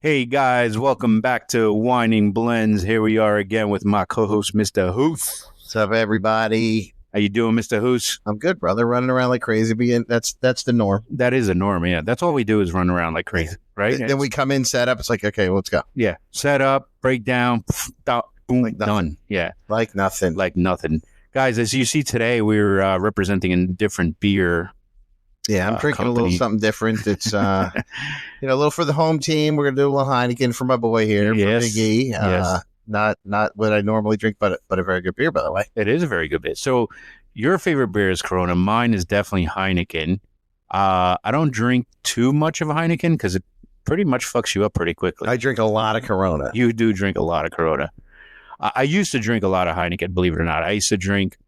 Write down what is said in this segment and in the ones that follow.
Hey guys, welcome back to Whining Blends. Here we are again with my co-host, Mr. Hoos. What's up, everybody? How you doing, Mr. Hoos? I'm good, brother. Running around like crazy. That's the norm. That is a norm, yeah. That's all we do is run around like crazy, right? Then we come in, set up. It's like, okay, let's go. Yeah, set up, break down, boom, Like nothing. done. Yeah, Like nothing. like nothing. Guys, as you see today, we're representing a different beer. Yeah, I'm drinking a little company. something different. It's a little for the home team. We're gonna do a little Heineken for my boy here, Yes. for Big E. Yes. Not what I normally drink, but a very good beer, by the way. It is a very good beer. So your favorite beer is Corona. Mine is definitely Heineken. I don't drink too much of Heineken because it pretty much fucks you up pretty quickly. I drink a lot of Corona. You do drink a lot of Corona. I used to drink a lot of Heineken, believe it or not. I used to drink,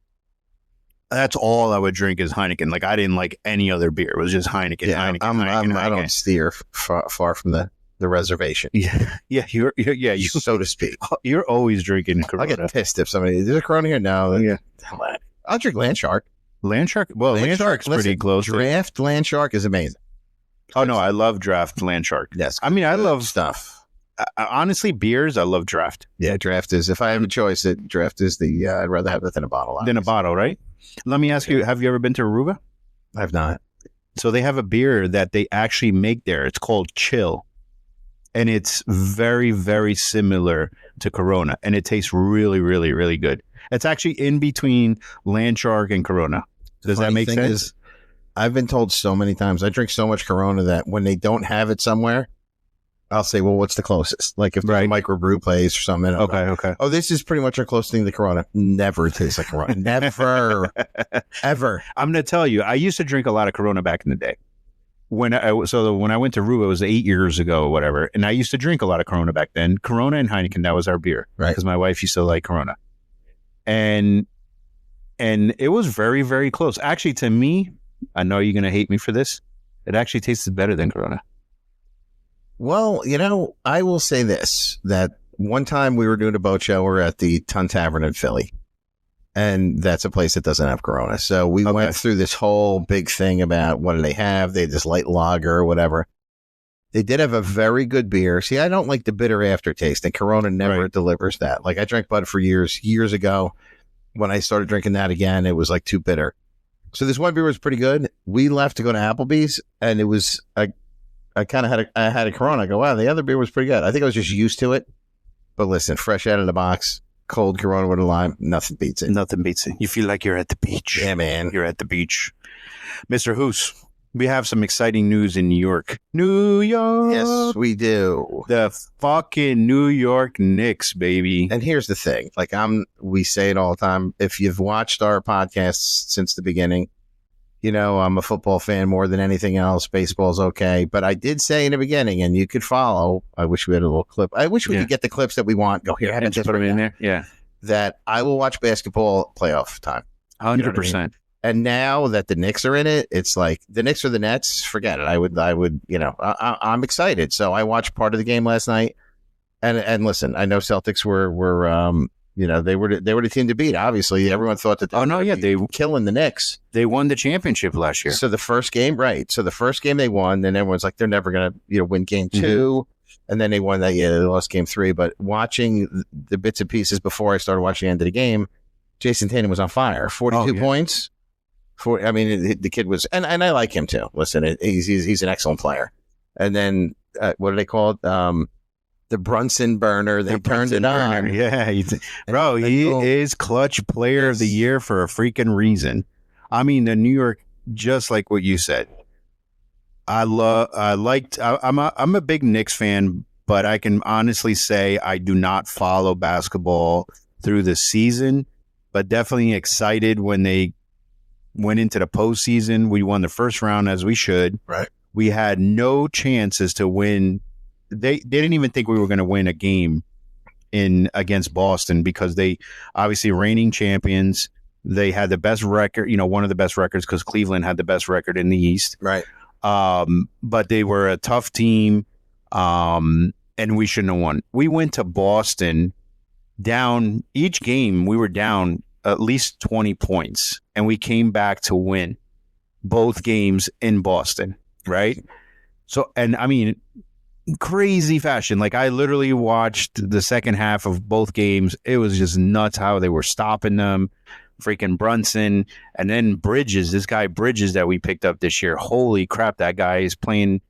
that's all I would drink is Heineken. Like, I didn't like any other beer. It was just Heineken, Yeah, Heineken. I don't steer far from the reservation, Yeah, you so to speak. you're always drinking I Corona. get pissed if somebody is a Corona here. No, Yeah. I'll drink Landshark. Landshark? Well, Landshark's pretty listen, close. Draft Landshark is amazing. Oh, no, I love draft Landshark. Yes, I mean, I love, stuff. honestly, beers, I love draft. Yeah, draft is. If I have a choice, draft is the. I'd rather have it than a bottle. Than a bottle, right? Let me ask you, have you ever been to Aruba? I've not. So they have a beer that they actually make there. It's called Chill. And it's very, very similar to Corona. And it tastes really, really, really good. It's actually in between Landshark and Corona. Does that Funny make thing sense? is, I've been told so many times. I drink so much Corona that when they don't have it somewhere, I'll say, "Well, what's the closest?" Like if there's a microbrew place or something. Okay. Oh, this is pretty much our closest thing to Corona. Never tastes like Corona. Never, ever. I'm going to tell you, I used to drink a lot of Corona back in the day. When I went to Aruba, it was 8 years ago or whatever. And I used to drink a lot of Corona back then. Corona and Heineken, that was our beer. Right. Because my wife used to like Corona. And it was very, very close. Actually, to me, I know you're going to hate me for this. It actually tasted better than Corona. Well, I will say this, that one time we were doing a boat show, we were at the Tun Tavern in Philly, and that's a place that doesn't have Corona. So we went through this whole big thing about what do they have? They had this light lager or whatever. They did have a very good beer. See, I don't like the bitter aftertaste, and Corona never delivers that. Like, I drank Bud for years ago. When I started drinking that again, it was like too bitter. So this one beer was pretty good. We left to go to Applebee's, and it was I kind of had a Corona. I go, wow, the other beer was pretty good. I think I was just used to it. But listen, fresh out of the box, cold Corona with a lime, nothing beats it. Nothing beats it. You feel like you're at the beach. Yeah, man. You're at the beach. Mr. Hoos, we have some exciting news in New York. New York. Yes, we do. The fucking New York Knicks, baby. And here's the thing. Like we say it all the time. If you've watched our podcasts since the beginning, I'm a football fan more than anything else. Baseball's okay. But I did say in the beginning, and you could follow, I wish we had a little clip. I wish we could get the clips that we want. Go here. And just put them in there. Yeah. That I will watch basketball playoff time. 100%. And now that the Knicks are in it, it's like the Knicks or the Nets. Forget it. I would. I'm excited. So I watched part of the game last night, and listen, I know Celtics were they were the team to beat. Obviously, everyone thought that. They were killing the Knicks. They won the championship last year. So the first game, right? So the first game they won, then everyone's like, they're never gonna win game 2. Mm-hmm. And then they won that. Yeah, they lost game 3. But watching the bits and pieces before I started watching the end of the game, Jason Tatum was on fire. 42 points. The kid was, and I like him too. Listen, he's an excellent player. And then what do they call it? The Brunson burner. They turned it on. Yeah, he is clutch player of the year for a freaking reason. I mean, the New York, just like what you said. I'm a big Knicks fan, but I can honestly say I do not follow basketball through the season, but definitely excited when they went into the postseason. We won the first round as we should. Right. We had no chances to win. They didn't even think we were going to win a game against Boston because they obviously reigning champions. They had the best record, one of the best records because Cleveland had the best record in the East. Right. But they were a tough team, and we shouldn't have won. We went to Boston down each game. We were down at least 20 points, and we came back to win both games in Boston. Right. So, and I mean, crazy fashion. Like, I literally watched the second half of both games. It was just nuts how they were stopping them. Freaking Brunson, and then Bridges, this guy Bridges that we picked up this year. Holy crap, that guy is playing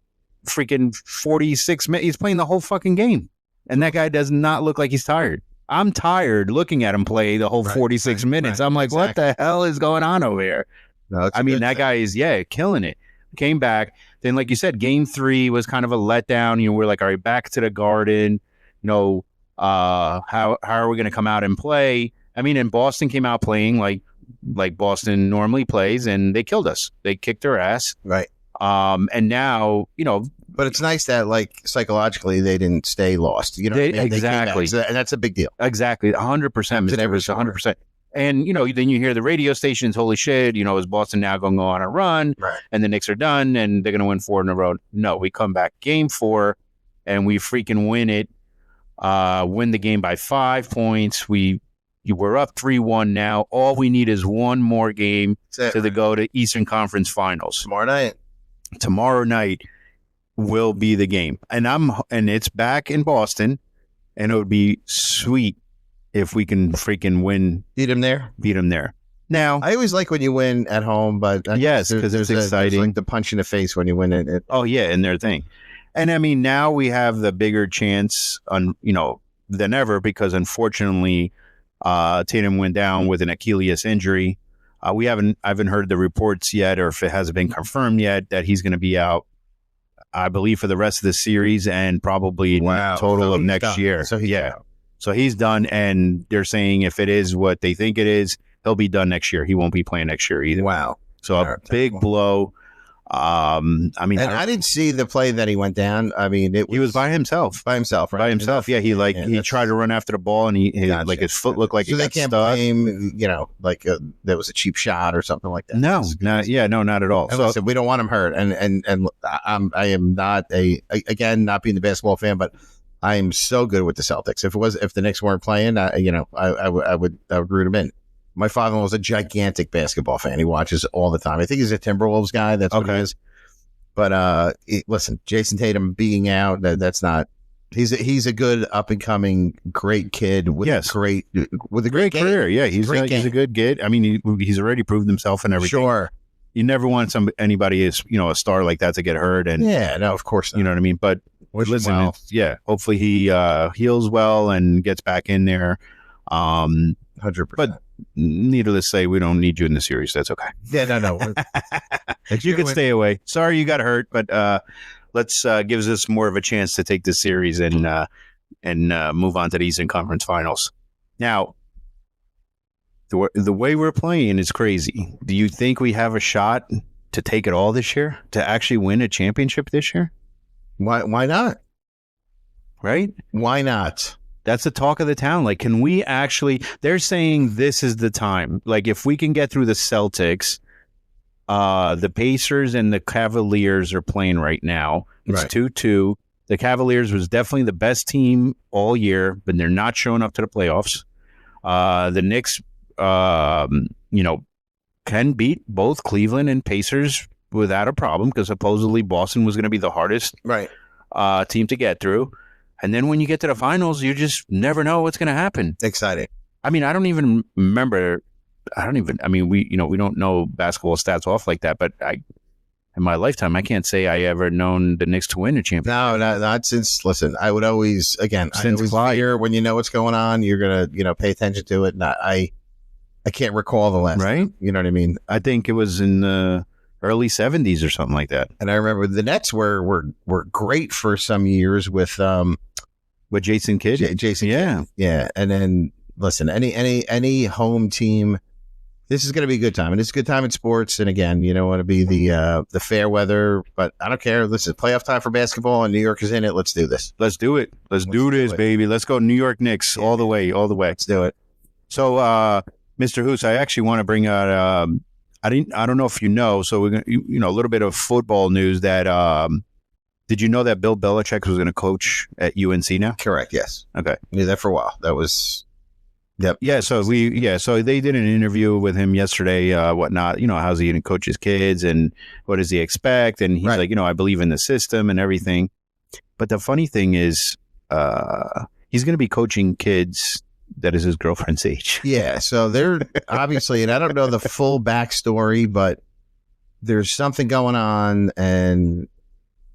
freaking 46 minutes. He's playing the whole fucking game. And that guy does not look like he's tired. I'm tired looking at him play the whole 46 minutes. I'm like, what the hell is going on over here? No, I mean, that guy is, killing it. Came back. Then, like you said, game 3 was kind of a letdown. You know, we're like, all right, back to the Garden. You know, how are we going to come out and play? I mean, and Boston came out playing like Boston normally plays, and they killed us. They kicked our ass. Right. And now, you know. But it's nice that, like, psychologically, they didn't stay lost. You know what I mean? Exactly. And that's a big deal. Exactly. 100%. Mr. 100%. And, you know, then you hear the radio stations, holy shit, you know, is Boston now going to go on a run? Right. And the Knicks are done, and they're going to win 4 in a row. No, we come back game 4, and we freaking win it. Win the game by 5 points. We're up 3-1 now. All we need is one more game to go to Eastern Conference Finals. Tomorrow night will be the game. And it's back in Boston, and it would be sweet if we can freaking win. Beat them there. Now, I always like when you win at home, but yes, because it's exciting. There's like the punch in the face when you win it. Oh yeah, and their thing. And I mean, now we have the bigger chance than ever, because unfortunately, Tatum went down with an Achilles injury. I haven't heard the reports yet, or if it hasn't been confirmed yet, that he's going to be out, I believe, for the rest of the series and probably total of next year. So so he's done, and they're saying if it is what they think it is, he'll be done next year. He won't be playing next year either. Wow. So a big blow. I mean, and I didn't see the play that he went down. I mean, he was by himself. Right? By himself. Yeah, he tried to run after the ball, and like his foot looked like it got stuck. Blame, like there was a cheap shot or something like that. No, not at all. And so listen, we don't want him hurt, and I am not not being the basketball fan, but I am so good with the Celtics. If the Knicks weren't playing, I would root them in. My father-in-law was a gigantic basketball fan. He watches all the time. I think he's a Timberwolves guy. That's what he is. But listen, Jason Tatum being out, that's not. He's a good up and coming great kid with a great career. Yeah, he's a good kid. I mean, he's already proved himself and everything. Sure. You never want anybody a star like that to get hurt, and no, of course not. You know what I mean. But listen, hopefully he heals well and gets back in there. 100%. But needless to say, we don't need you in the series. That's okay. Yeah, no. You can stay away. Sorry you got hurt, but let's gives us more of a chance to take this series and move on to the Eastern Conference Finals. Now, the way we're playing is crazy. Do you think we have a shot to take it all this year, to actually win a championship this year? Why not? Right? Why not? That's the talk of the town. Like, can we actually, they're saying this is the time. Like, if we can get through the Celtics, the Pacers and the Cavaliers are playing right now. It's 2-2. The Cavaliers was definitely the best team all year, but they're not showing up to the playoffs. The Knicks, can beat both Cleveland and Pacers without a problem, because supposedly Boston was going to be the hardest team to get through. And then when you get to the finals, you just never know what's going to happen. Exciting. I mean, I don't even remember. We don't know basketball stats off like that, but in my lifetime, I can't say I ever known the Knicks to win a championship. No, not since, listen, I would always, since fear when you know what's going on, you're going to, pay attention to it. And I can't recall the last time, you know what I mean? I think it was in the early 70s or something like that. And I remember the Nets were great for some years with Jason Kidd. Jason Kidd. Yeah. And then listen, any home team, this is going to be a good time, and it's a good time in sports. And again, you don't want to be the fair weather, but I don't care. Listen, playoff time for basketball, and New York is in it. Let's do this. Let's do it. Let's do this, baby. Let's go New York Knicks all the way. Let's do it. So, Mr. Hoos, I actually want to bring out. I don't know if you know. So we're gonna, a little bit of football news. That did you know that Bill Belichick was going to coach at UNC now? Correct. Yes. Okay. Knew that for a while. That was. Yep. Yeah. So so they did an interview with him yesterday. Whatnot. How's he going to coach his kids and what does he expect? And he's like, I believe in the system and everything. But the funny thing is, he's going to be coaching kids that is his girlfriend's age. Yeah, so they're obviously, and I don't know the full backstory, but there's something going on, and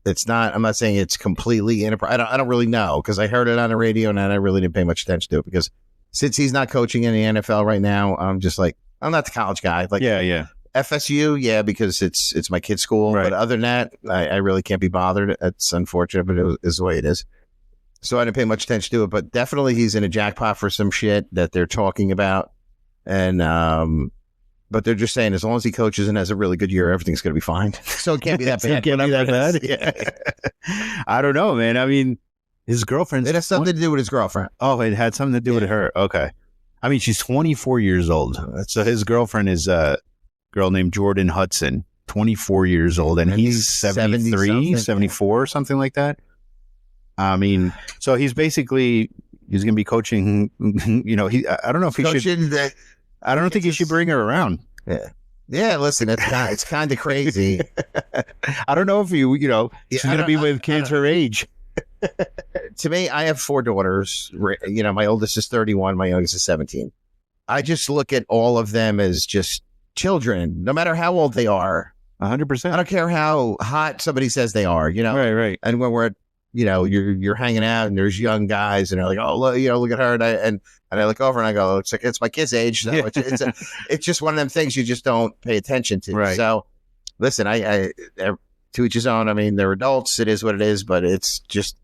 it's not. I'm not saying it's completely inappropriate. I don't really know because I heard it on the radio, and I really didn't pay much attention to it because since he's not coaching in the NFL right now, I'm just like, I'm not the college guy. Like, yeah. FSU, yeah, because it's my kid's school. Right. But other than that, I really can't be bothered. It's unfortunate, but it is the way it is. So I didn't pay much attention to it, but definitely he's in a jackpot for some shit that they're talking about. And, but they're just saying as long as he coaches and has a really good year, everything's going to be fine. So it can't be that bad. It can't be that bad. Yeah. I don't know, man. I mean, his girlfriend's... It has something to do with his girlfriend. Oh, it had something to do with her. Okay. I mean, she's 24 years old. So his girlfriend is a girl named Jordan Hudson, 24 years old, and he's 73, 74, something like that. I mean, so he's going to be coaching, I don't know if he should, I don't think he should bring her around. Yeah. Yeah. Listen, it's kind of crazy. I don't know if she's going to be with kids her age. To me, I have 4 daughters. My oldest is 31. My youngest is 17. I just look at all of them as just children, no matter how old they are. 100%. I don't care how hot somebody says they are, Right. And when we're at, you're hanging out and there's young guys and they're like, oh, look at her. And I look over and I go, it's my kid's age. So it's just one of them things you just don't pay attention to. Right. So listen, I to each his own. I mean, they're adults. It is what it is, but it's just,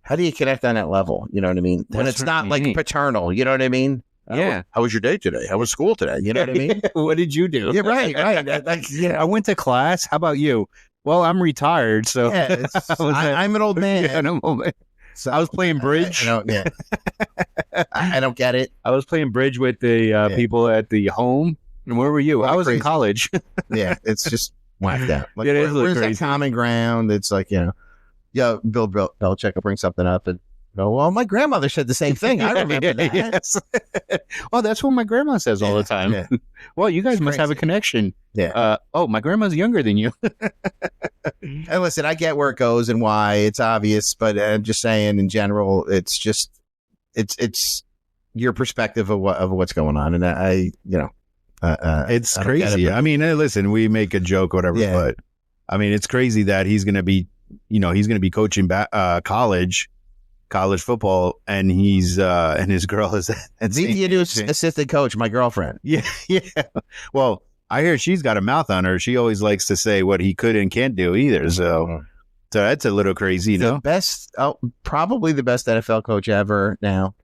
how do you connect on that level? You know what I mean? When it's not like paternal, you know what I mean? Yeah. How was your day today? How was school today? You know what I mean? What did you do? Yeah, right. I went to class. How about you? Well, I'm retired, so yeah, I'm an old man. Yeah, I'm an old man. So I was playing bridge. I don't get it. I was playing bridge with the people at the home. And where were you? Well, I was crazy. in college. Yeah, it's just whacked out. Like, it is where's crazy. that common ground? It's like, Bill Belichick will bring something up and go, well, my grandmother said the same thing. I remember that. Yes. Well, that's what my grandma says all the time. Yeah. Well, you guys must have a connection. Yeah. My grandma's younger than you. And listen, I get where it goes and why. It's obvious, but I'm just saying in general, it's just, it's your perspective of what's going on. And it's crazy. I mean, listen, we make a joke, whatever, but I mean, it's crazy that he's going to be, coaching college football, and he's and his girl is you do assistant coach, my girlfriend. Yeah. Well, I hear she's got a mouth on her. She always likes to say what he could and can't do either. So that's a little crazy, probably the best NFL coach ever now,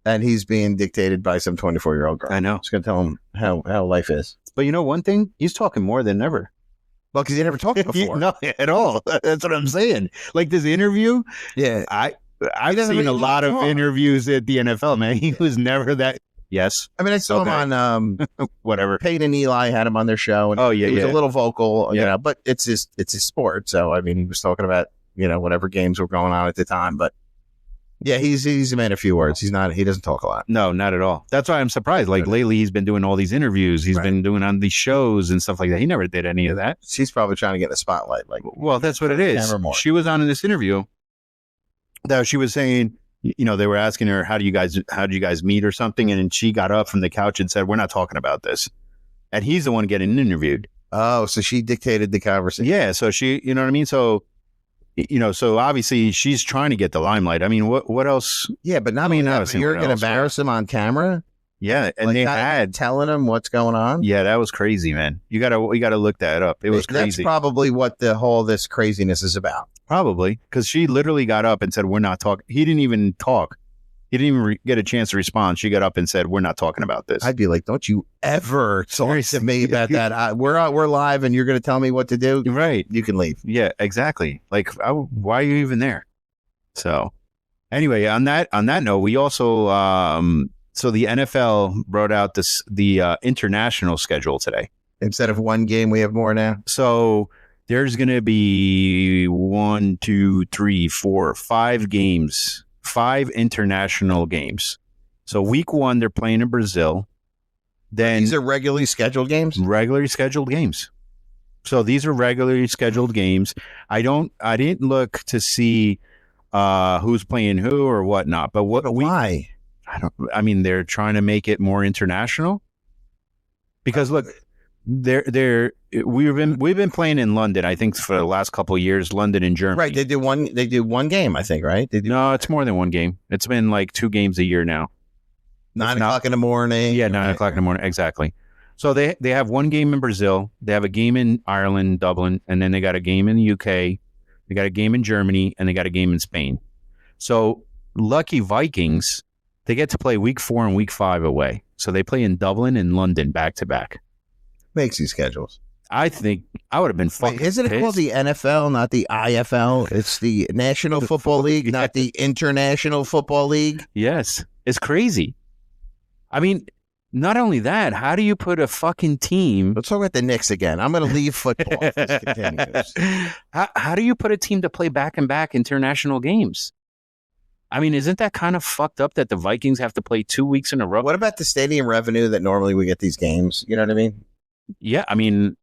and he's being dictated by some 24-year-old girl. I know. It's going to tell him how life is. But one thing, he's talking more than ever. Well, because he never talked before. No, at all. That's what I'm saying. Like this interview. Yeah, I've seen a lot of interviews at the NFL, man. He was never that. Yes. I mean, I saw him on whatever. Peyton and Eli had him on their show. And he was a little vocal, but it's his sport. So, I mean, he was talking about, whatever games were going on at the time. But yeah, he's a man of few words. He doesn't talk a lot. No, not at all. That's why I'm surprised. Like lately, he's been doing all these interviews. He's been doing on these shows and stuff like that. He never did any of that. She's probably trying to get in the spotlight. Well, that's what it is. She was on in this interview. That she was saying, they were asking her, how did you guys meet or something? And she got up from the couch and said, we're not talking about this. And he's the one getting interviewed. Oh, so she dictated the conversation. Yeah. So she, you know what I mean? So, so obviously she's trying to get the limelight. I mean, what else? Yeah, but not you're going to embarrass him on camera. Yeah. And they had telling him what's going on. Yeah. That was crazy, man. You gotta look that up. It was crazy. That's probably what this craziness is about. Probably, because she literally got up and said, we're not talking. He didn't even talk. He didn't even get a chance to respond. She got up and said, we're not talking about this. I'd be like, don't you ever talk to me about that. We're live and you're going to tell me what to do. Right. You can leave. Yeah, exactly. Like, why are you even there? So anyway, on that note, we also, so the NFL brought out the international schedule today. Instead of one game, we have more now. So there's going to be 5 games, 5 international games. So week 1, they're playing in Brazil. Then these are regularly scheduled games? Regularly scheduled games. So these are regularly scheduled games. I didn't look to see who's playing who or whatnot. But why? I mean, they're trying to make it more international. Because look, we've been playing in London, I think, for the last couple of years, London and Germany. Right. They do one game, I think, right? No, it's more than one game. It's been like 2 games a year now. 9 o'clock in the morning. Yeah, 9 o'clock in the morning. Exactly. So they have one game in Brazil. They have a game in Ireland, Dublin, and then they got a game in the UK. They got a game in Germany, and they got a game in Spain. So lucky Vikings, they get to play week 4 and week 5 away. So they play in Dublin and London back to back. Makes these schedules. I think I would have been fucking isn't it called the NFL, not the IFL? It's the National Football League, not the International Football League. Yes. It's crazy. I mean, not only that, how do you put a fucking team... Let's talk about the Knicks again. I'm going to leave football if this continues. How do you put a team to play back-and-back international games? I mean, isn't that kind of fucked up that the Vikings have to play 2 weeks in a row? What about the stadium revenue that normally we get these games? You know what I mean? Yeah, I mean,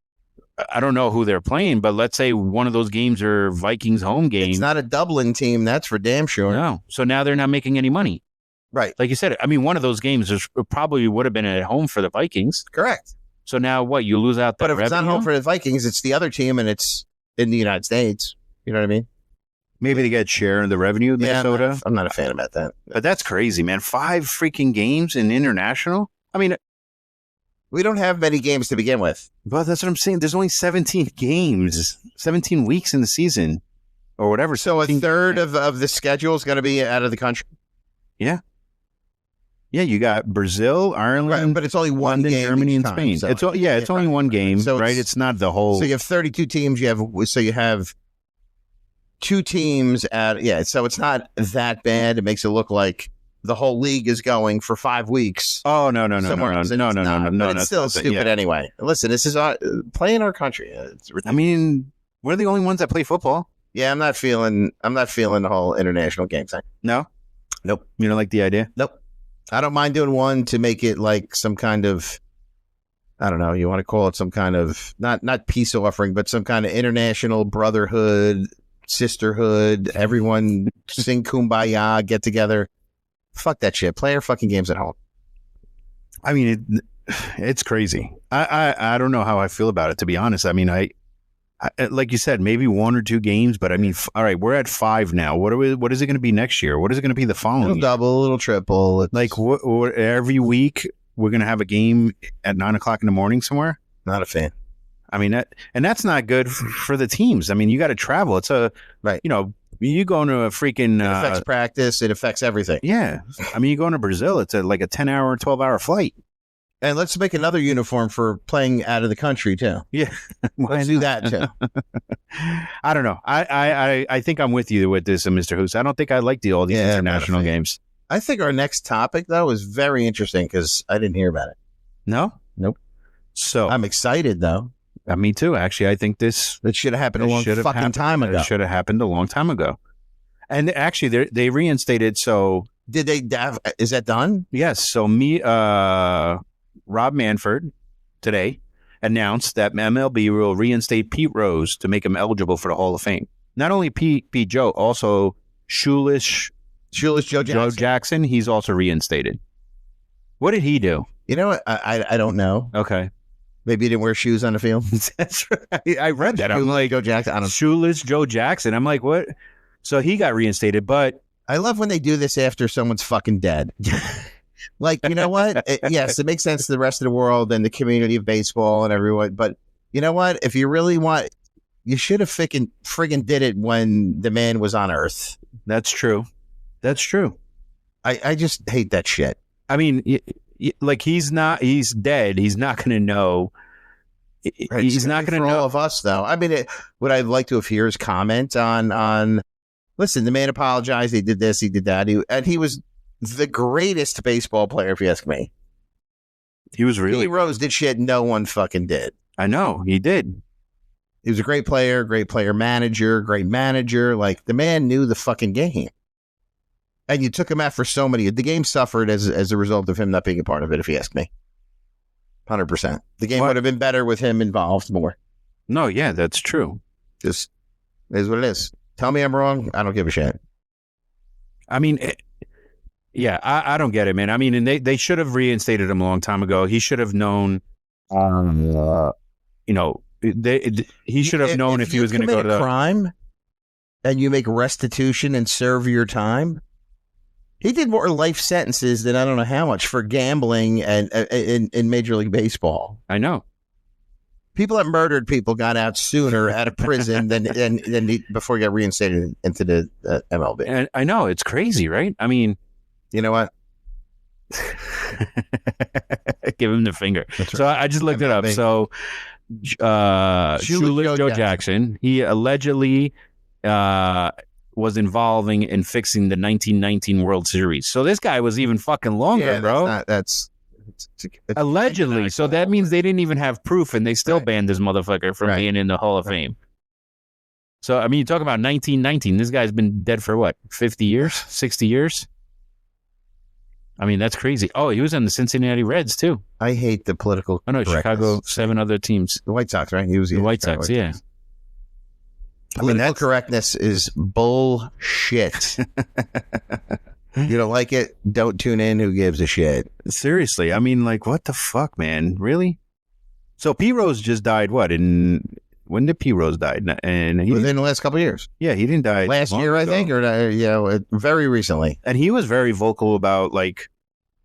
I don't know who they're playing, but let's say one of those games are Vikings home games. It's not a Dublin team, that's for damn sure. No. So now they're not making any money. Right. Like you said, I mean, one of those games probably would have been at home for the Vikings. Correct. So now what? You lose out that But if it's not revenue? home for the Vikings, it's the other team and it's in the United States. You know what I mean? Maybe they get share of the revenue of Minnesota. Yeah, I'm not a fan about that. But that's crazy, man. 5 freaking games in international? I mean... We don't have many games to begin with. Well, that's what I'm saying. There's only 17 games, 17 weeks in the season or whatever. So a third of the schedule is going to be out of the country? Yeah. Yeah, you got Brazil, Ireland, right, but it's only one London, game Germany, and time, Spain. so it's only one game, so right? It's not the whole... So you have 32 teams. You have 2 teams at... Yeah, so it's not that bad. It makes it look like the whole league is going for 5 weeks. Oh, no. But it's still stupid anyway. Listen, this is play in our country. I mean, we're the only ones that play football. Yeah, I'm not feeling the whole international game thing. No? Nope. You don't like the idea? Nope. I don't mind doing one to make it like some kind of, I don't know, you want to call it some kind of, not peace offering, but some kind of international brotherhood, sisterhood, everyone sing Kumbaya, get together. Fuck that shit. Play our fucking games at home. I mean, it's crazy. I don't know how I feel about it, to be honest. I mean, I like you said, maybe 1 or 2 games, but I mean, all right, we're at 5 now. What is it going to be next year? What is it going to be the following year? Double, a little triple. Like every week we're going to have a game at 9 o'clock in the morning somewhere? Not a fan. I mean, that's not good for the teams. I mean, you got to travel. It's right. You know, you go into a freaking... It affects practice. It affects everything. Yeah. I mean, you go into Brazil, it's like a 10-hour, 12-hour flight. And let's make another uniform for playing out of the country, too. Yeah. Let's do that, too. I don't know. I think I'm with you with this, Mr. Hoos. I don't think I like all these international games. I think our next topic, though, is very interesting because I didn't hear about it. No? Nope. So I'm excited, though. Me too. Actually, I think it should have happened a long fucking time ago. It should have happened a long time ago. And actually, they reinstated. So did they? Is that done? Yes. So Rob Manfred today announced that MLB will reinstate Pete Rose to make him eligible for the Hall of Fame. Not only Pete Joe, also Shoeless Joe Jackson. He's also reinstated. What did he do? You know what? I don't know. Okay. Maybe he didn't wear shoes on the field. That's right. I read that. I'm like, Joe Jackson. I don't know. Shoeless Joe Jackson. I'm like, what? So he got reinstated, but I love when they do this after someone's fucking dead. Like, you know what? Yes, it makes sense to the rest of the world and the community of baseball and everyone. But you know what? If you really want, you should have friggin' did it when the man was on Earth. That's true. That's true. I just hate that shit. I mean, like he's dead. He's not going to know. Right, he's not going to know. All of us, though. I mean, would I like to have heard his comment on? Listen, the man apologized. He did this. He did that. He was the greatest baseball player, if you ask me. He was really. Pete Rose did shit no one fucking did. I know he did. He was a great player manager, great manager. Like the man knew the fucking game. And you took him out for so many. The game suffered as a result of him not being a part of it, if you ask me. 100%. The game would have been better with him involved more. No, yeah, that's true. Just is what it is. Tell me I'm wrong. I don't give a shit. I mean, yeah, I don't get it, man. I mean, and they should have reinstated him a long time ago. He should have known, you know, he should have known if he was going to go to the crime and you make restitution and serve your time. He did more life sentences than I don't know how much for gambling and in Major League Baseball. I know. People that murdered people got out sooner out of prison than before he got reinstated into the MLB. And I know, it's crazy, right? I mean, you know what? Give him the finger. Right. So I just looked it up. So Joe Jackson, he allegedly was involving in fixing the 1919 World Series. So this guy was even fucking longer, bro. It's allegedly. So that means they didn't even have proof, and they still banned this motherfucker from being in the Hall of Fame. So, I mean, you talk about 1919. This guy's been dead for what, 50 years, 60 years? I mean, that's crazy. Oh, he was on the Cincinnati Reds, too. I hate the political. Oh, no, Chicago, 7 other teams. The White Sox, right? He was the White Sox, yeah. I mean, that correctness is bullshit. You don't like it? Don't tune in. Who gives a shit? Seriously. I mean, like, what the fuck, man? Really? So Pete Rose just died, when did Pete Rose die? And within the last couple of years. Yeah, he didn't die last year, I think, or very recently. And he was very vocal about, like,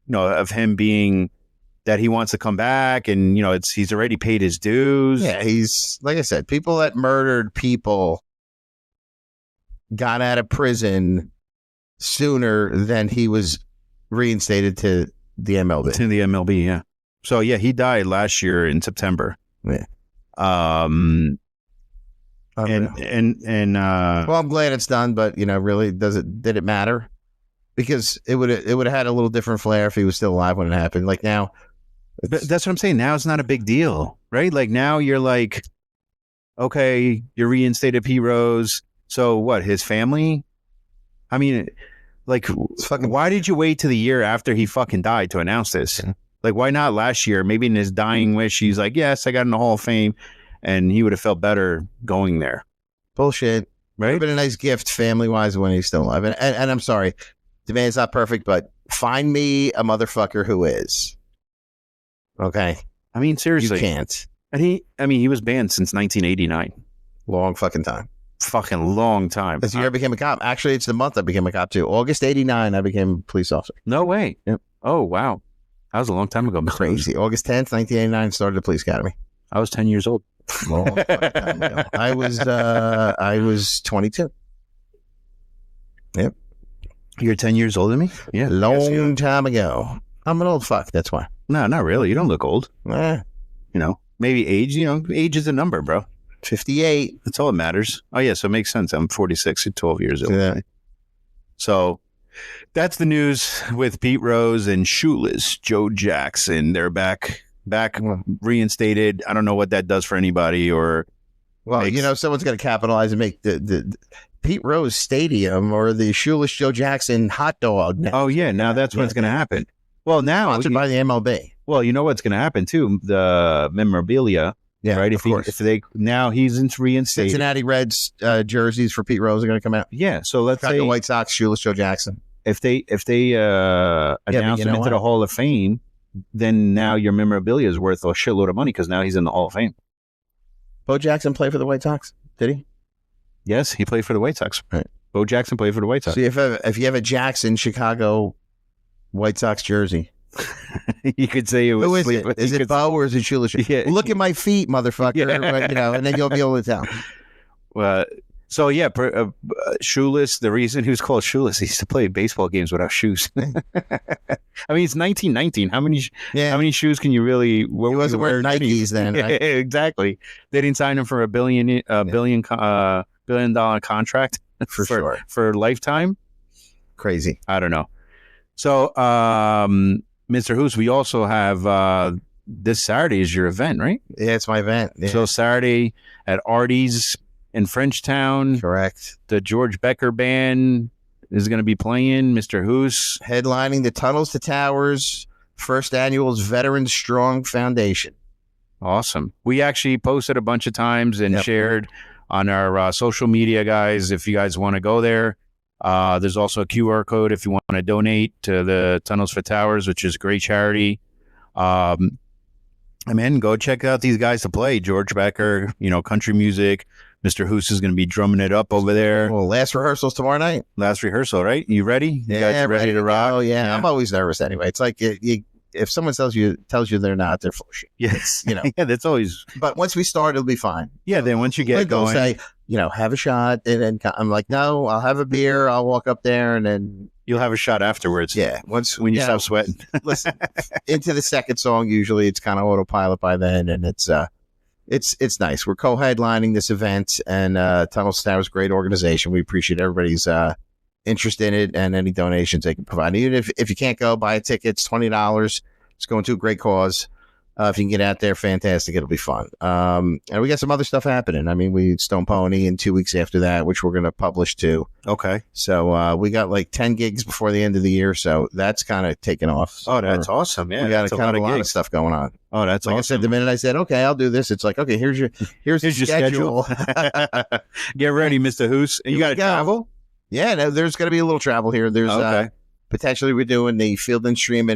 you know, of him being that he wants to come back, and, you know, he's already paid his dues. Yeah, he's, like I said, people that murdered people got out of prison sooner than he was reinstated to the MLB. To the MLB, yeah. So, yeah, he died last year in September. Yeah. Well, I'm glad it's done, but, you know, really, did it matter? Because it would have had a little different flair if he was still alive when it happened. Like now, that's what I'm saying. Now it's not a big deal, right? Like now you're like, okay, you're reinstated Pete Rose. So what? His family? I mean, like, why did you wait to the year after he fucking died to announce this? Yeah. Like, why not last year? Maybe in his dying wish, he's like, yes, I got in the Hall of Fame, and he would have felt better going there. Bullshit. Right? It would have been a nice gift family-wise when he's still alive. And I'm sorry, the man's not perfect, but find me a motherfucker who is. Okay? I mean, seriously. You can't. And he was banned since 1989. Long fucking time. Fucking long time. This year I became a cop. Actually, it's the month I became a cop too. August 89, I became a police officer. No way. Yep. Oh, wow. That was a long time ago. Crazy. August 10th, 1989, started the police academy. I was 10 years old. Long fucking time ago. I was 22. Yep. You're 10 years older than me? Yeah. Long time ago. I'm an old fuck. That's why. No, not really. You don't look old. You know, maybe age. You know, age is a number, bro. 58. That's all that matters. Oh, yeah. So it makes sense. I'm 46 at 12 years old. Yeah. So that's the news with Pete Rose and shoeless Joe Jackson. They're back reinstated. I don't know what that does for anybody or. Well, you know, someone's going to capitalize and make the Pete Rose Stadium or the shoeless Joe Jackson hot dog. Now. Oh, yeah. Now that's what's going to happen. Well, now. Sponsored by the MLB. Well, you know what's going to happen, too? The memorabilia. Yeah, right. If now he's reinstated. Cincinnati Reds jerseys for Pete Rose are going to come out. Yeah. So let's say the White Sox shoeless Joe Jackson. If they announce him into the Hall of Fame, then now your memorabilia is worth a shitload of money because now he's in the Hall of Fame. Bo Jackson played for the White Sox, did he? Yes, he played for the White Sox. Right. Bo Jackson played for the White Sox. So if you have a Jackson Chicago White Sox jersey. You could say it was. Who is it? Is it Bo or is it shoeless? Yeah. Look at my feet, motherfucker. Yeah. You know, and then you'll be able to tell. So yeah, shoeless. The reason he was called shoeless, he used to play baseball games without shoes. I mean, it's 1919. How many shoes can you really? He wasn't wearing Nikes then. Right? Yeah, exactly. They didn't sign him for a $1 billion contract for a lifetime. Crazy. I don't know. So, Mr. Hoos, we also have this Saturday is your event, right? Yeah, it's my event. Yeah. So Saturday at Artie's in Frenchtown. Correct. The George Becker Band is going to be playing. Mr. Hoos. Headlining the Tunnels to Towers, first annual's Veterans Strong Foundation. Awesome. We actually posted a bunch of times and shared on our social media, guys, if you guys want to go there. There's also a QR code if you want to donate to the Tunnels for Towers, which is a great charity. Go check out these guys to play. George Becker, country music. Mr. Hoos is going to be drumming it up over there. Well, last rehearsal's tomorrow night. Last rehearsal, right? You ready? You guys ready to rock? Oh, yeah. I'm always nervous anyway. It's like if someone tells you they're not, they're full of shit. Yes. Yeah, that's always. But once we start, it'll be fine. Yeah, then once you get going. They'll say, have a shot. And then I'm like, no, I'll have a beer. I'll walk up there and then. You'll have a shot afterwards. Yeah. When you stop sweating. Listen, into the second song, usually it's kind of autopilot by then. And it's nice. We're co-headlining this event, and Tunnels to Towers, great organization. We appreciate everybody's interest in it and any donations they can provide. Even if you can't go, buy a ticket. It's $20. It's going to a great cause. If you can get out there, fantastic. It'll be fun. And we got some other stuff happening. I mean, we Stone Pony in 2 weeks after that, which we're going to publish too. Okay. So we got like 10 gigs before the end of the year. So that's kind of taken off. So that's awesome. Yeah. We got a lot of stuff going on. Oh, that's like awesome. I said, the minute I said, okay, I'll do this, it's like, okay, here's your schedule. Get ready, Mr. Hoos. And you got to travel? Yeah, no, there's going to be a little travel here. There's potentially we're doing the Field and Stream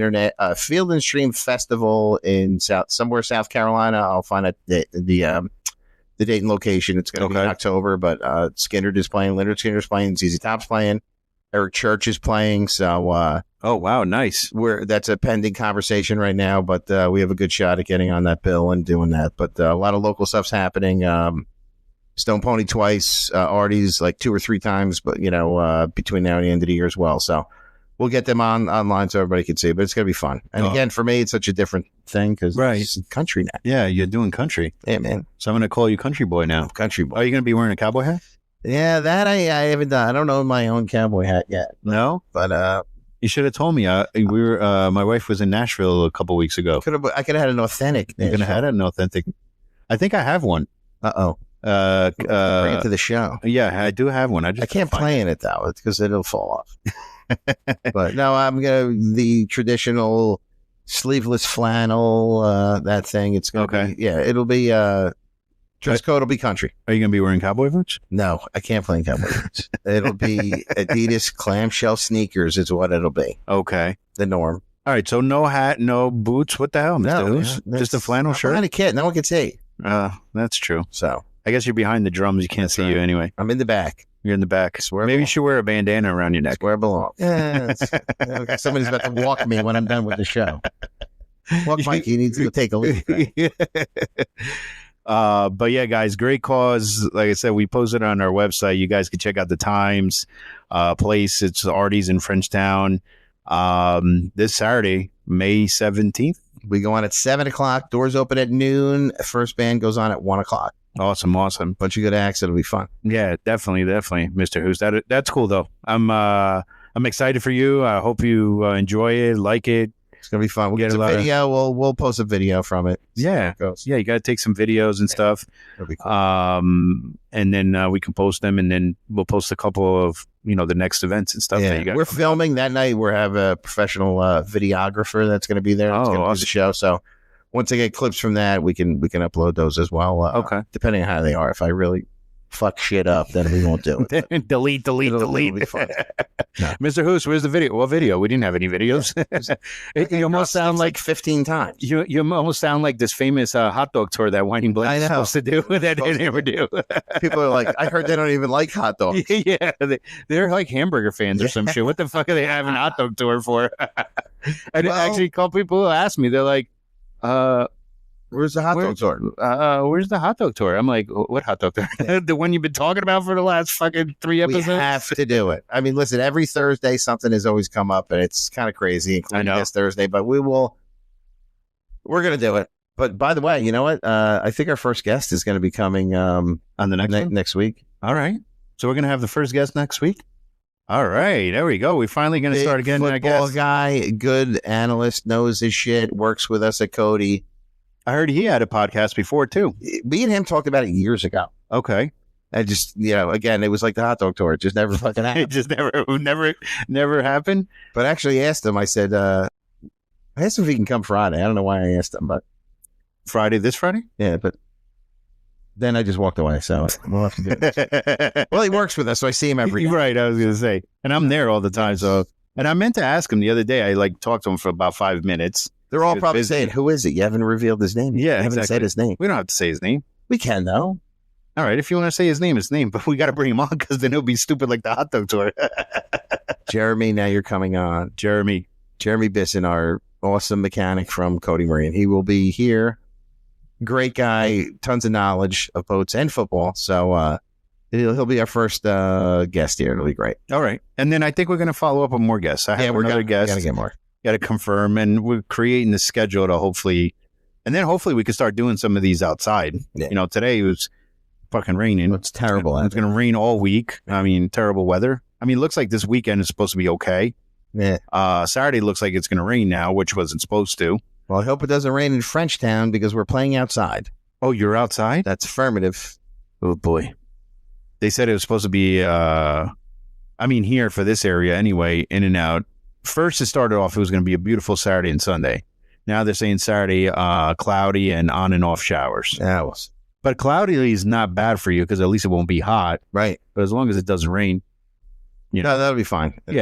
Festival in somewhere South Carolina. I'll find out the date and location. It's going to be in October, but Skinnerd is playing, Leonard Skinner's playing, ZZ Top's playing, Eric Church is playing. So oh wow, nice. That's a pending conversation right now, but we have a good shot at getting on that bill and doing that. But a lot of local stuff's happening. Stone Pony twice, Artie's like 2 or 3 times, but between now and the end of the year as well. So we'll get them online so everybody can see, but it's going to be fun. And again, for me, it's such a different thing because it's country now. Yeah, you're doing country. Yeah, man. So I'm going to call you Country Boy now. Country Boy. Are you going to be wearing a cowboy hat? Yeah, that I haven't done. I don't own my own cowboy hat yet. No? But you should have told me. My wife was in Nashville a couple weeks ago. I could have had an authentic. You could have had an authentic. I think I have one. Uh-oh. Bring it to the show. Yeah, I do have one. I can't play in it though, because it'll fall off. But no, I'm the traditional sleeveless flannel, that thing. It's gonna be, it'll be dress code will be country. Are you gonna be wearing cowboy boots? No, I can't play in cowboy boots. It'll be Adidas clamshell sneakers is what it'll be. Okay. The norm. All right, so no hat, no boots. What the hell, Mr. Hoos? Just a flannel shirt? I'm not a kid. No one can see. That's true. So I guess you're behind the drums. You can't see you anyway. I'm in the back. You're in the back. Maybe you should wear a bandana around your neck. That's where I belong. Yeah, somebody's about to walk me when I'm done with the show. Walk Mike, he needs to go take a leak. But yeah, guys, great cause. Like I said, we posted it on our website. You guys can check out the times, place. It's Artie's in Frenchtown. This Saturday, May 17th. We go on at 7:00. Doors open at noon. First band goes on at 1:00. Awesome. Bunch of good acts. It'll be fun. Yeah, definitely, Mr. Hoos. That's cool though. I'm excited for you. I hope you enjoy it, like it. It's gonna be fun. We'll get a video. We'll post a video from it. Yeah, you got to take some videos and stuff. That'll be cool. And then we can post them, and then we'll post a couple of the next events and stuff. Yeah, that you got. We're filming that night. We have a professional videographer that's going to be there. That's going to do the show. So once I get clips from that, we can upload those as well. Okay, depending on how they are. If I really fuck shit up, then we won't do it. delete. It'll be fun. No. Mr. Hoos, where's the video? What video? We didn't have any videos. You almost sound like 15 times. You almost sound like this famous hot dog tour that Whining Blank is supposed to do that they never do. People are like, I heard they don't even like hot dogs. Yeah, they're like hamburger fans or some shit. What the fuck are they having a hot dog tour for? And actually, a couple people ask me, they're like, where's the hot dog tour? Where's the hot dog tour? I'm like, what hot dog tour? The one you've been talking about for the last fucking 3 episodes? We have to do it. I mean, listen, every Thursday something has always come up, and it's kind of crazy, including this Thursday, but we're going to do it. But by the way, you know what? I think our first guest is going to be coming on the next week. All right. So we're going to have the first guest next week? All right. There we go. We're finally going to start again. Football guy, good analyst, knows his shit, works with us at Cody. I heard he had a podcast before too. Me and him talked about it years ago. Okay. I just, again, it was like the hot dog tour. It just never fucking happened. It just never happened. But I actually asked him, I said, I asked him if he can come Friday. I don't know why I asked him, but. This Friday? Yeah, but Then I just walked away. So we'll have to do it. Well, he works with us, so I see him every day. Right, I was going to say. And I'm there all the time. So, and I meant to ask him the other day. I talked to him for about 5 minutes. They're all probably saying, "Who is it? You haven't revealed his name. Yeah, you haven't said his name. We don't have to say his name. We can though. All right, if you want to say his name. But we got to bring him on because then he'll be stupid like the hot dog tour. Jeremy, now you're coming on. Jeremy Bisson, our awesome mechanic from Cody Marine. He will be here. Great guy, tons of knowledge of boats and football. So he'll be our first guest here. It'll be great. All right. And then I think we're going to follow up with more guests. I have another guest. Got to get more. Got to confirm. And we're creating the schedule to hopefully we can start doing some of these outside. Yeah. Today it was fucking raining. It's terrible. It's going to rain all week. I mean, terrible weather. I mean, it looks like this weekend is supposed to be okay. Yeah. Saturday looks like it's going to rain now, which wasn't supposed to. Well, I hope it doesn't rain in Frenchtown because we're playing outside. Oh, you're outside? That's affirmative. Oh, boy. They said it was supposed to be, here for this area anyway, in and out. First, it started off, it was going to be a beautiful Saturday and Sunday. Now they're saying Saturday, cloudy and on and off showers. Yeah, but cloudy is not bad for you because at least it won't be hot. Right. But as long as it doesn't rain. No, that'll be fine. And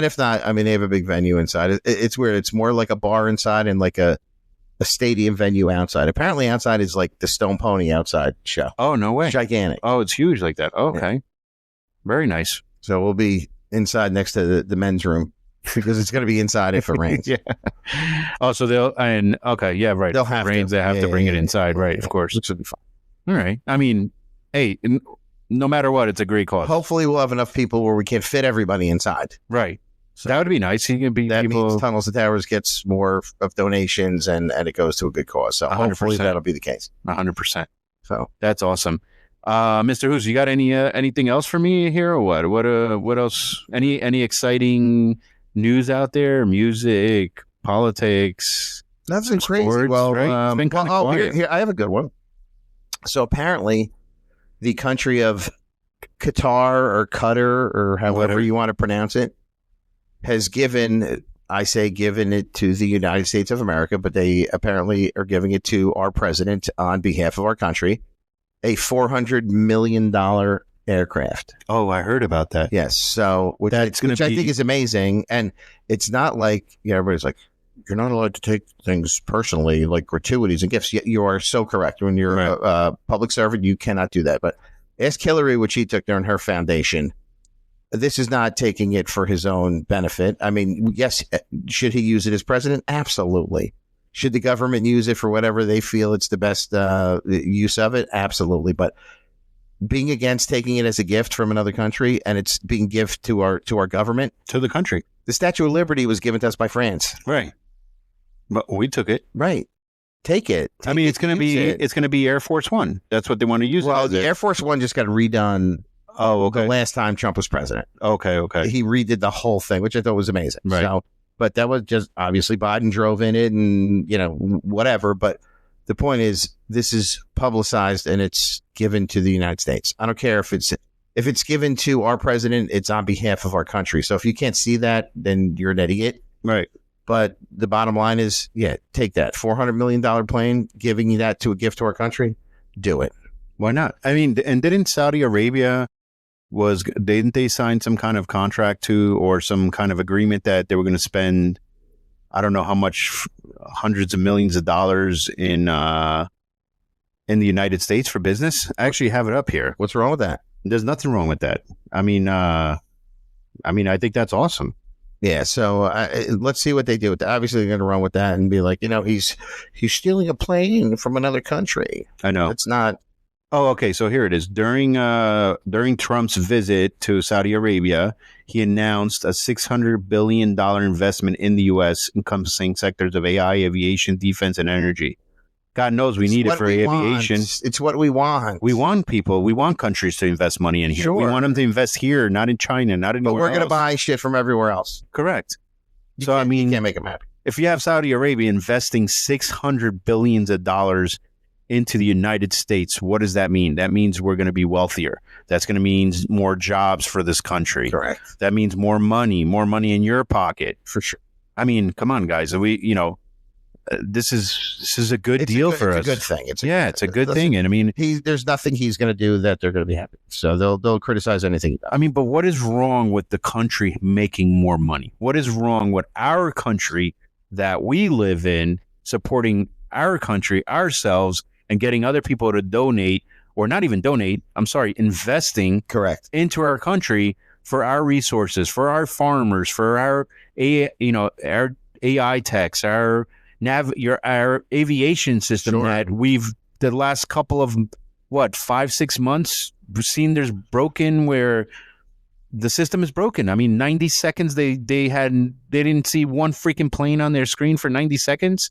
if not, they have a big venue inside. It's weird. It's more like a bar inside and like a stadium venue outside. Apparently outside is like the Stone Pony outside show. Oh, no way. It's gigantic. Oh, it's huge like that. Oh, okay. Yeah. Very nice. So we'll be inside next to the men's room because it's going to be inside if it rains. Yeah. Oh, so they'll right. They'll have rains, to. They have to bring it inside, right? Of course. Which will be fine. All right. I mean, hey, no matter what, it's a great cause. Hopefully we'll have enough people where we can't fit everybody inside. Right. So that would be nice. You can be that people... means Tunnels and Towers gets more of donations and it goes to a good cause. So 100%. Hopefully that'll be the case. 100%. So that's awesome. Mr. Hoos, you got anything else for me here or what? What else? Any exciting news out there? Music, politics? Nothing crazy. Well, right? It's been kind of quiet. Here I have a good one. So apparently the country of Qatar or Qatar or however you want to pronounce it has given it to the United States of America, but they apparently are giving it to our president on behalf of our country, a $400 million aircraft. Oh, I heard about that. Yes. So, which I think is amazing. And it's not like, everybody's like, you're not allowed to take things personally, like gratuities and gifts. You are so correct. When you're a public servant, you cannot do that. But ask Hillary what she took during her foundation. This is not taking it for his own benefit. I mean, yes, should he use it as president? Absolutely. Should the government use it for whatever they feel it's the best use of it? Absolutely. But being against taking it as a gift from another country and it's being gift to our government, to the country. The Statue of Liberty was given to us by France. Right. But we took it. Right. Take it. It's going to be Air Force One. That's what they want to use. Well, the Air Force One just got redone. Oh, okay. The last time Trump was president. Okay. He redid the whole thing, which I thought was amazing. Right. So, but that was just obviously Biden drove in it and, whatever. But the point is, this is publicized and it's given to the United States. I don't care if it's given to our president, it's on behalf of our country. So if you can't see that, then you're an idiot. Right. But the bottom line is, take that $400 million plane, giving you that to a gift to our country. Do it. Why not? I mean, and didn't Saudi Arabia didn't they sign some kind of contract or some kind of agreement that they were going to spend, I don't know how much, hundreds of millions of dollars in the United States for business? I actually have it up here. What's wrong with that? There's nothing wrong with that. I mean, I think that's awesome. Yeah, so let's see what they do with that. Obviously, they're going to run with that and be like, he's stealing a plane from another country. I know. It's not. Oh, okay. So here it is. During Trump's visit to Saudi Arabia, he announced a $600 billion investment in the U.S. encompassing sectors of AI, aviation, defense, and energy. God knows we need it for aviation. It's what we want. We want countries to invest money in here. Sure. We want them to invest here, not in China, not anywhere else. But we're going to buy shit from everywhere else. Correct. You can't make them happy. If you have Saudi Arabia investing $600 billion into the United States, what does that mean? That means we're going to be wealthier. That's going to mean more jobs for this country. Correct. That means more money in your pocket. For sure. I mean, come on, guys. this is a good deal for us. It's a good thing. It's a good thing. And I mean, there's nothing he's going to do that they're going to be happy. So they'll criticize anything. I mean, but what is wrong with the country making more money? What is wrong with our country that we live in supporting our country, ourselves, and getting other people to donate, or not even donate, investing correct into our country for our resources, for our farmers, for our our AI techs, our aviation system that we've the last couple of 5-6 months seen there's broken where the system is broken. I mean, 90 seconds they didn't see one freaking plane on their screen for 90 seconds.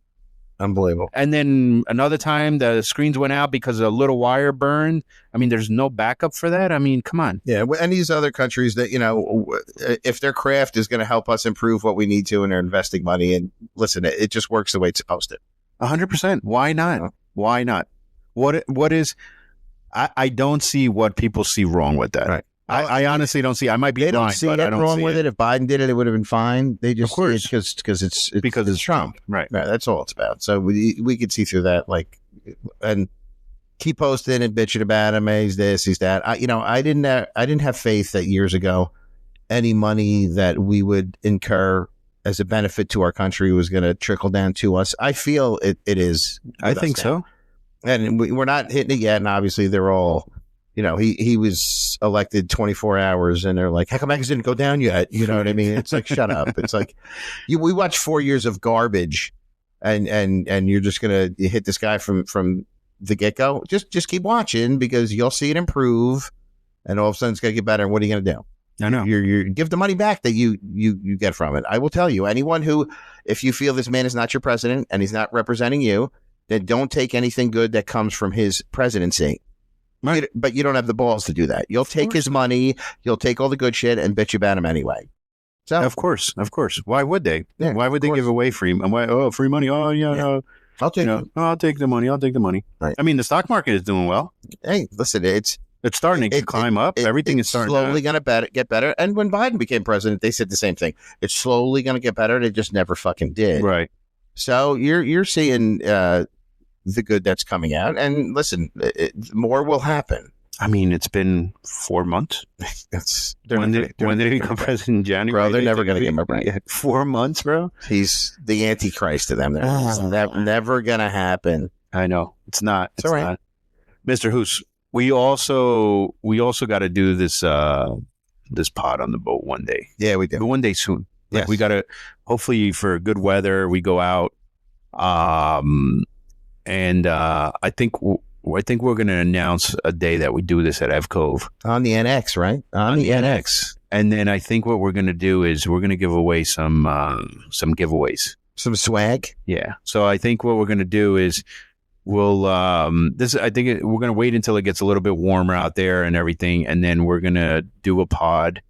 Unbelievable. And then another time the screens went out because a little wire burned. I mean, there's no backup for that. I mean, come on. Yeah, and these other countries that, if their craft is going to help us improve what we need to, and they're investing money, and listen, it just works the way it's supposed to. 100%. Why not? Why not? What is? I don't see what people see wrong with that. Right. I honestly don't see. I might be blind, don't see anything wrong with it. If Biden did it, it would have been fine. They just, of course, because it's Trump, right? That's all it's about. So we could see through that, and keep posting and bitching about him. He's this, he's that. I didn't have faith that years ago any money that we would incur as a benefit to our country was going to trickle down to us. I feel it is. I think so, and we're not hitting it yet. And obviously, they're all. He was elected 24 hours and they're like, how come X didn't go down yet? You know what I mean? It's like, shut up. It's like, we watched 4 years of garbage and you're just going to hit this guy from the get-go. Just keep watching because you'll see it improve and all of a sudden it's going to get better. And what are you going to do? I know. You give the money back that you get from it. I will tell you, anyone who, if you feel this man is not your president and he's not representing you, then don't take anything good that comes from his presidency. Right. But you don't have the balls to do that. You'll take his money, you'll take all the good shit and bitch about him anyway. So Of course. Why would they? Yeah, why would they give away free? Free money? Oh, yeah. No. I'll take it. I'll take the money. Right. I mean, the stock market is doing well. Hey, listen, it's starting to climb up. Everything is starting slowly going to get better. And when Biden became president, they said the same thing. It's slowly going to get better. They just never fucking did. Right. So you're seeing the good that's coming out, and listen, more will happen. I mean, it's been 4 months. When did he become president in January? Bro, they're never going to get him right. 4 months, bro. He's the Antichrist to them. That's never going to happen. I know it's not. It's all right, not. Mr. Hoos. We also got to do this this pod on the boat one day. Yeah, we do. But one day soon. Yes. We got to hopefully for good weather. We go out. And I think we're going to announce a day that we do this at Ev Cove on the NX, right? On the NX. And then I think what we're going to do is we're going to give away some giveaways, some swag. Yeah. So I think what we're going to do is we're going to wait until it gets a little bit warmer out there and everything, and then we're going to do a pod.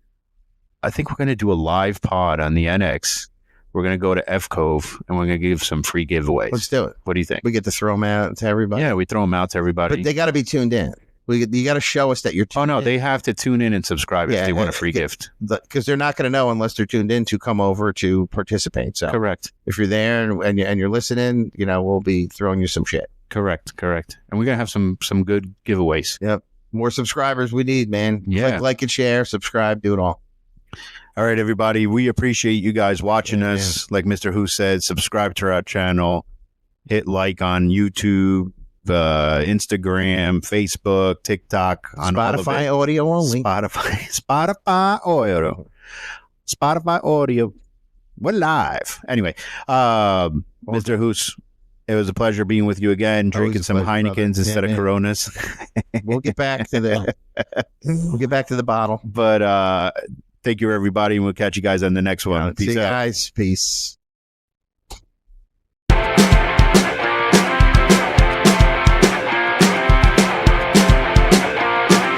I think we're going to do a live pod on the NX. We're going to go to F Cove and we're going to give some free giveaways. Let's do it. What do you think? We get to throw them out to everybody. Yeah, we throw them out to everybody. But they got to be tuned in. You got to show us that you're tuned in. They have to tune in and subscribe if they want a free gift. Because they're not going to know unless they're tuned in to come over to participate. So correct. If you're there and you're listening, we'll be throwing you some shit. Correct. And we're going to have some good giveaways. Yep. More subscribers we need, man. Yeah. Like and share, subscribe, do it all. All right, everybody. We appreciate you guys watching us. Like Mr. Who said, subscribe to our channel. Hit like on YouTube, Instagram, Facebook, TikTok. On Spotify audio only. Spotify audio. We're live. Anyway, Mr. Hoos, it was a pleasure being with you again, drinking some Heinekens instead of Coronas. We'll get back to the bottle. But thank you, everybody, and we'll catch you guys on the next one. Peace out. See you guys. Peace.